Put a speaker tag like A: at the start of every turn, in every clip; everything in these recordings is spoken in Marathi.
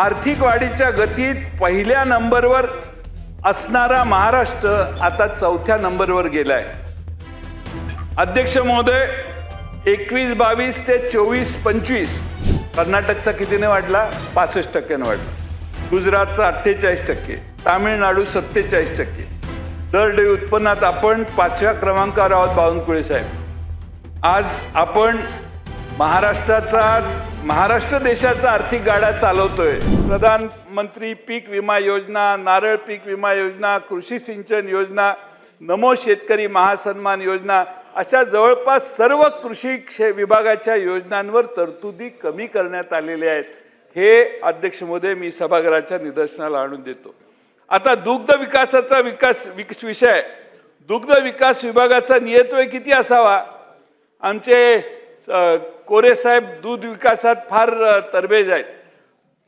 A: आर्थिक वाढीच्या गतीत पहिल्या नंबरवर असणारा महाराष्ट्र आता चौथ्या नंबरवर गेलाय। अध्यक्ष महोदय, 21-22 ते 24-25 कर्नाटकचा कितीने वाढला? 65% वाढला। गुजरातचा 48%, तामिळनाडू 47%। दर उत्पन्नात आपण 5व्या क्रमांकावर आहोत बावनकुळे साहेब। आज आपण महाराष्ट्र देशाचा आर्थिक गाडा चालवतोय। प्रधानमंत्री पीक विमा योजना, नारळ पीक विमा योजना, कृषी सिंचन योजना, नमो शेतकरी महासन्मान योजना अशा जवळपास सर्व कृषी विभागाच्या योजनांवर तरतुदी कमी करण्यात आलेल्या आहेत। हे अध्यक्ष महोदय मी सभागृहाच्या निदर्शनाला आणून देतो। आता दुग्ध विकासाचा विषय, दुग्ध विकास विभागाचा नियतव्यय किती असावा? आमचे कोरे साहेब दूध विकासात फार तरबेज आहेत।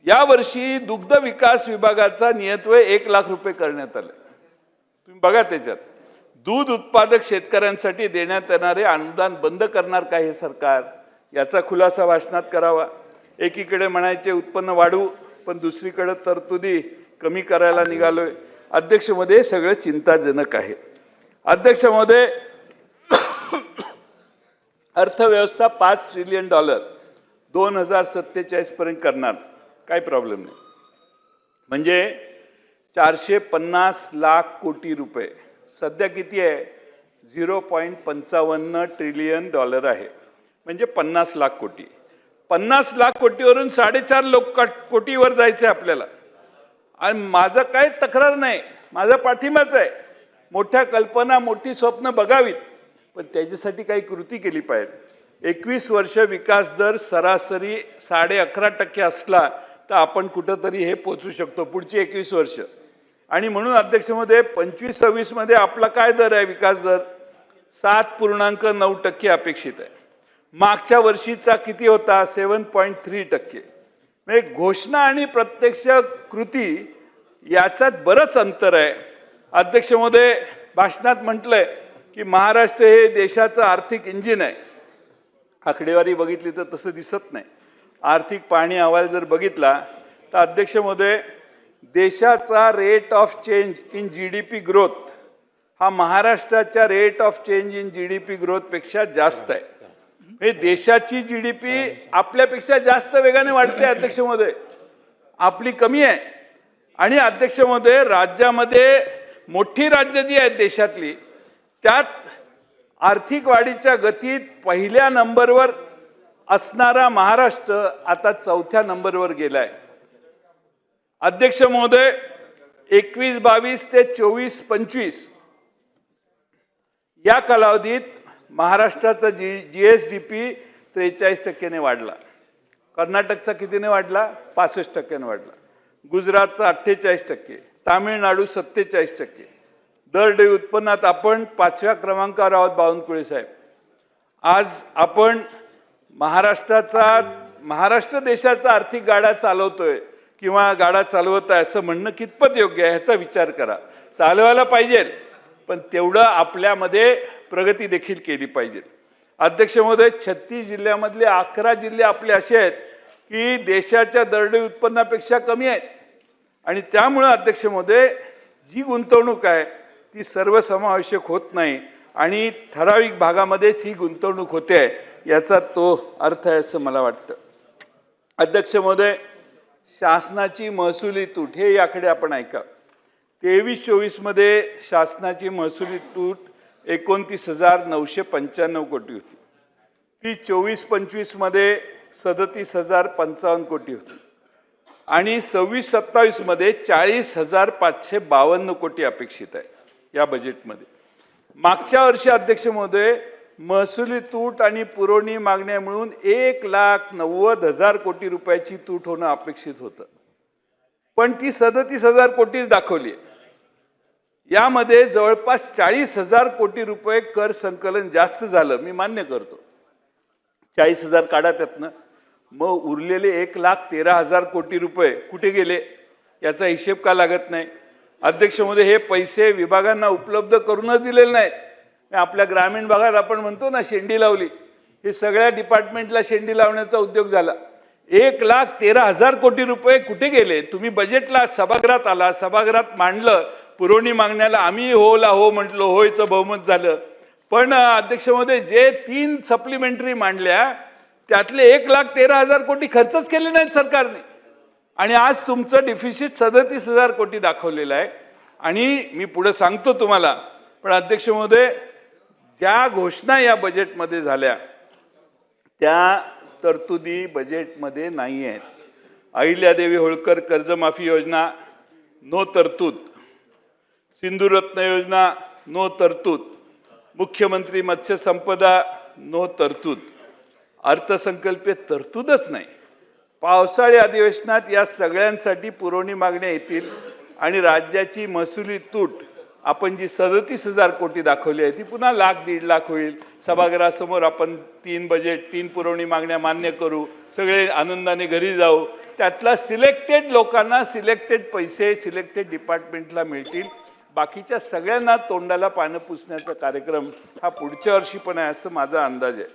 A: या वर्षी दुग्ध विकास विभागाचा नियतव्यय 1 लाख रुपये करण्यात आले। तुम्ही बघा, त्याच्यात दूध उत्पादक शेतकऱ्यांसाठी देण्यात येणारे अनुदान बंद करणार का हे सरकार? याचा खुलासा भाषणात करावा। एकीकडे म्हणायचे उत्पन्न वाढवू, पण दुसरीकडे तरतुदी कमी करायला निघालोय। अध्यक्ष महोदय, सगळं चिंताजनक आहे। अध्यक्ष महोदय, अर्थव्यवस्था $5 ट्रिलियन 2047 पर्यंत करणार, काही प्रॉब्लेम नाही। म्हणजे 450 लाख कोटी रुपये। सध्या किती आहे? $0.55 ट्रिलियन आहे, म्हणजे 50 लाख कोटी। 50 लाख कोटीवरून 4.5 कोटीवर जायचं आहे आपल्याला। आणि माझं काही तक्रार नाही, माझा पाठिंबाच आहे। मोठ्या कल्पना, मोठी स्वप्न बघावीत, पण त्याच्यासाठी काही कृती केली पाहिजे। 21 वर्ष विकास दर सरासरी 11.5% असला तर आपण कुठंतरी हे पोचू शकतो पुढची 21 वर्ष। आणि म्हणून अध्यक्ष महोदय, 25-26 मध्ये आपला काय दर आहे? विकास दर 7.9% अपेक्षित आहे। मागच्या वर्षीचा किती होता? 7.3%। म्हणजे घोषणा आणि प्रत्यक्ष कृती याच्यात बरंच अंतर आहे। अध्यक्ष महोदय, भाषणात म्हटलंय की महाराष्ट्र हे देशाचं आर्थिक इंजिन आहे। आकडेवारी बघितली तर तसं दिसत नाही। आर्थिक पाहणी अहवाल जर बघितला तर अध्यक्ष महोदय, देशाचा rate of change in GDP growth हा महाराष्ट्राच्या rate of change in GDP growth पेक्षा जास्त आहे। म्हणजे देशाची GDP आपल्यापेक्षा जास्त वेगाने वाढते अध्यक्ष महोदय, आपली कमी आहे। आणि अध्यक्ष महोदय, राज्यामध्ये मोठी राज्य जी आहेत देशातली, त्यात आर्थिक वाढीच्या गतीत पहिल्या नंबरवर असणारा महाराष्ट्र आता चौथ्या नंबरवर गेलाय। अध्यक्ष महोदय, 21-22 ते 24-25 या कालावधीत महाराष्ट्राचा GSDP 43% वाढला। कर्नाटकचा कितीने वाढला? 65% वाढला। गुजरातचा 48%, तामिळनाडू 47%। दर उत्पन्नात आपण 5व्या क्रमांकावर आहोत बावनकुळे साहेब। आज आपण महाराष्ट्र देशाचा आर्थिक गाडा चालवतोय किंवा गाडा चालवत आहे असं म्हणणं कितपत योग्य आहे ह्याचा विचार करा। चालवायला पाहिजे, पण तेवढं आपल्यामध्ये प्रगती देखील केली पाहिजे। अध्यक्ष महोदय, 36 जिल्ह्यामधले 11 जिल्हे आपले असे आहेत की देशाच्या दरडोई उत्पन्नापेक्षा कमी आहेत। आणि त्यामुळे अध्यक्ष महोदय, जी गुंतवणूक आहे ती सर्वसमावेशक होत नाही आणि ठराविक भागामध्येच ही गुंतवणूक होते, याचा तो अर्थ आहे असं मला वाटतं। अध्यक्ष महोदय, शासनाची महसुली तूट, हे याकडे आपण ऐका। 23-24 मध्ये शासनाची महसुली तूट 29,995 कोटी होती। ती 24-25 मध्ये 37,055 कोटी होती आणि 26-27 मध्ये 40,552 कोटी अपेक्षित आहे या बजेटमध्ये। मागच्या वर्षी अध्यक्ष महोदय, महसुली तूट आणि पुरवणी मागण्या मिळून 1,90,000 कोटी रुपयाची तूट होणं अपेक्षित होतं, पण ती 37,000 कोटीच दाखवली। यामध्ये जवळपास 40,000 कोटी रुपये कर संकलन जास्त झालं, मी मान्य करतो। 40,000 काढा त्यातनं, मग उरलेले 1,13,000 कोटी रुपये कुठे गेले याचा हिशेब का लागत नाही? अध्यक्ष महोदय, हे पैसे विभागांना उपलब्ध करूनच दिलेले नाहीत। आपल्या ग्रामीण भागात आपण म्हणतो ना शेंडी लावली, हे सगळ्या डिपार्टमेंटला शेंडी लावण्याचा उद्योग झाला। 1,13,000 कोटी रुपये कुठे गेले? तुम्ही बजेटला सभागृहात आला, सभागृहात मांडलं, पुरवणी मागण्याला आम्ही होला हो म्हटलो, होयचं बहुमत झालं. पण अध्यक्ष महोदय, जे 3 सप्लिमेंटरी मांडल्या त्यातले 1,13,000 कोटी खर्चच केले नाहीत सरकारने. आणि आज तुमचं डिफिसिट 37,000 कोटी दाखवलेलं आहे. आणि मी पुढे सांगतो तुम्हाला, पण अध्यक्ष महोदय, ज्या घोषणा या बजेटमध्ये झाल्या त्या तरतुदी बजेटमध्ये नाही आहेत. अहिल्यादेवी होळकर कर्जमाफी योजना नो तरतूद, सिंधुरत्न योजना नो तरतूद, मुख्यमंत्री मत्स्य संपदा नो तरतूद, अर्थसंकल्पीय तरतूदच नाही. पावसाळी अधिवेशनात या सगळ्यांसाठी पुरवणी मागण्या येतील आणि राज्याची महसुली तूट आपण जी 37,000 कोटी दाखवली आहे ती पुन्हा 1,00,000-1,50,000 होईल. सभागृहासमोर आपण 3 बजेट 3 पुरवणी मागण्या मान्य करू, सगळे आनंदाने घरी जाऊ. त्यातला सिलेक्टेड लोकांना सिलेक्टेड पैसे सिलेक्टेड डिपार्टमेंटला मिळतील. बाकीच्या सगळ्यांना तोंडाला पानं पुसण्याचा कार्यक्रम हा पुढच्या वर्षी पण आहे असं माझा अंदाज आहे.